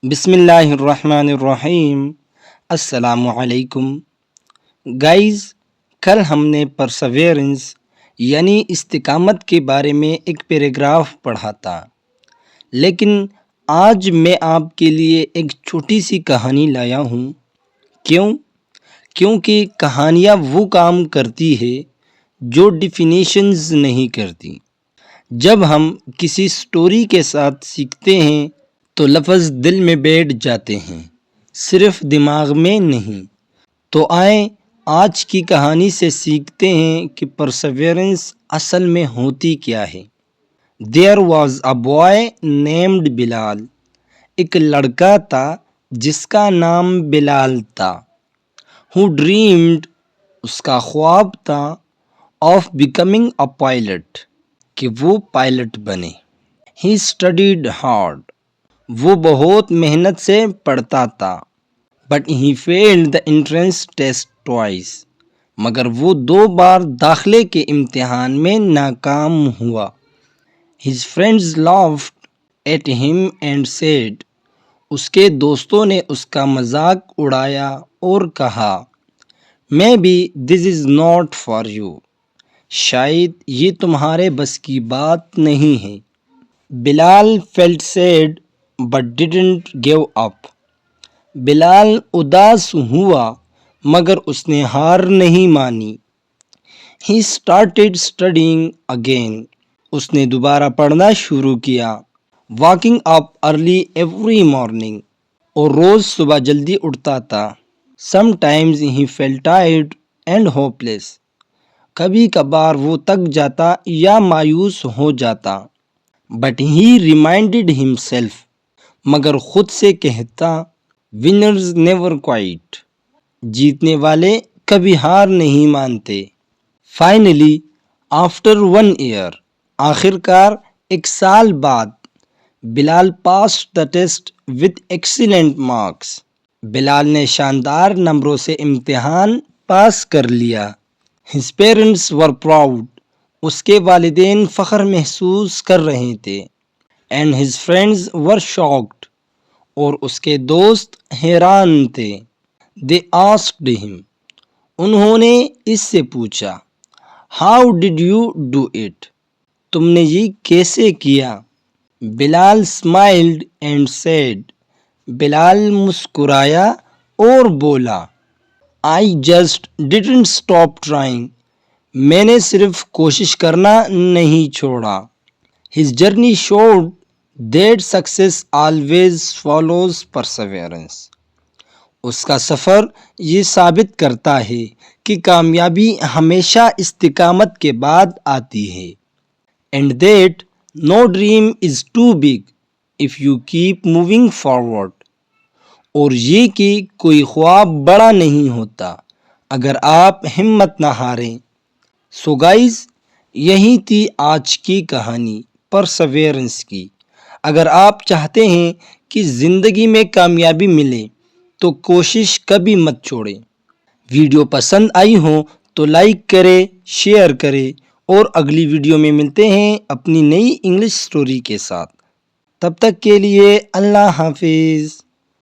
بسم اللہ الرحمن الرحیم۔ السلام علیکم گائز، کل ہم نے پرسیورنس یعنی استقامت کے بارے میں ایک پیراگراف پڑھا تھا، لیکن آج میں آپ کے لیے ایک چھوٹی سی کہانی لایا ہوں۔ کیونکہ کہانیاں وہ کام کرتی ہے جو ڈیفینیشنز نہیں کرتی۔ جب ہم کسی سٹوری کے ساتھ سیکھتے ہیں تو لفظ دل میں بیٹھ جاتے ہیں، صرف دماغ میں نہیں۔ تو آئیں آج کی کہانی سے سیکھتے ہیں کہ پرسیورنس اصل میں ہوتی کیا ہے۔ There was a boy named بلال۔ ایک لڑکا تھا جس کا نام بلال تھا۔ Who dreamed، اس کا خواب تھا، of becoming a pilot، کہ وہ پائلٹ بنے۔ He studied hard، وہ بہت محنت سے پڑھتا تھا۔ But he failed the entrance test twice، مگر وہ 2 بار داخلے کے امتحان میں ناکام ہوا۔ His friends laughed at him and said، اس کے دوستوں نے اس کا مذاق اڑایا اور کہا، Maybe this is not for you، شاید یہ تمہارے بس کی بات نہیں ہے۔ بلال felt sad but didn't give up۔ بلال اداس ہوا مگر اس نے ہار نہیں مانی۔ He started studying again، اس نے دوبارہ پڑھنا شروع کیا۔ Waking up early every morning، اور روز صبح جلدی اٹھتا تھا۔ Sometimes he felt tired and hopeless، کبھی کبھار وہ تک جاتا یا مایوس ہو جاتا۔ But he reminded himself، مگر خود سے کہتا، Winners never quit، جیتنے والے کبھی ہار نہیں مانتے۔ Finally، after 1 year، آخر کار 1 سال بعد، بلال passed the test with excellent marks، بلال نے شاندار نمبروں سے امتحان پاس کر لیا۔ His parents were proud، اس کے والدین فخر محسوس کر رہے تھے۔ And his friends were shocked، اور اس کے دوست حیران تھے۔ They asked him، انہوں نے اس سے پوچھا، How did you do it، تم نے یہ کیسے کیا؟ بلال smiled and said، بلال مسکرایا اور بولا، I just didn't stop trying، میں نے صرف کوشش کرنا نہیں چھوڑا۔ His journey showed that success always follows perseverance، اس کا سفر یہ ثابت کرتا ہے کہ کامیابی ہمیشہ استقامت کے بعد آتی ہے۔ And that no dream is too big if you keep moving forward، اور یہ کہ کوئی خواب بڑا نہیں ہوتا اگر آپ ہمت نہ ہاریں۔ So guys، یہی تھی آج کی کہانی پرسیورنس کی۔ اگر آپ چاہتے ہیں کہ زندگی میں کامیابی ملے تو کوشش کبھی مت چھوڑیں۔ ویڈیو پسند آئی ہو تو لائک کرے، شیئر کرے، اور اگلی ویڈیو میں ملتے ہیں اپنی نئی انگلش سٹوری کے ساتھ۔ تب تک کے لیے اللہ حافظ۔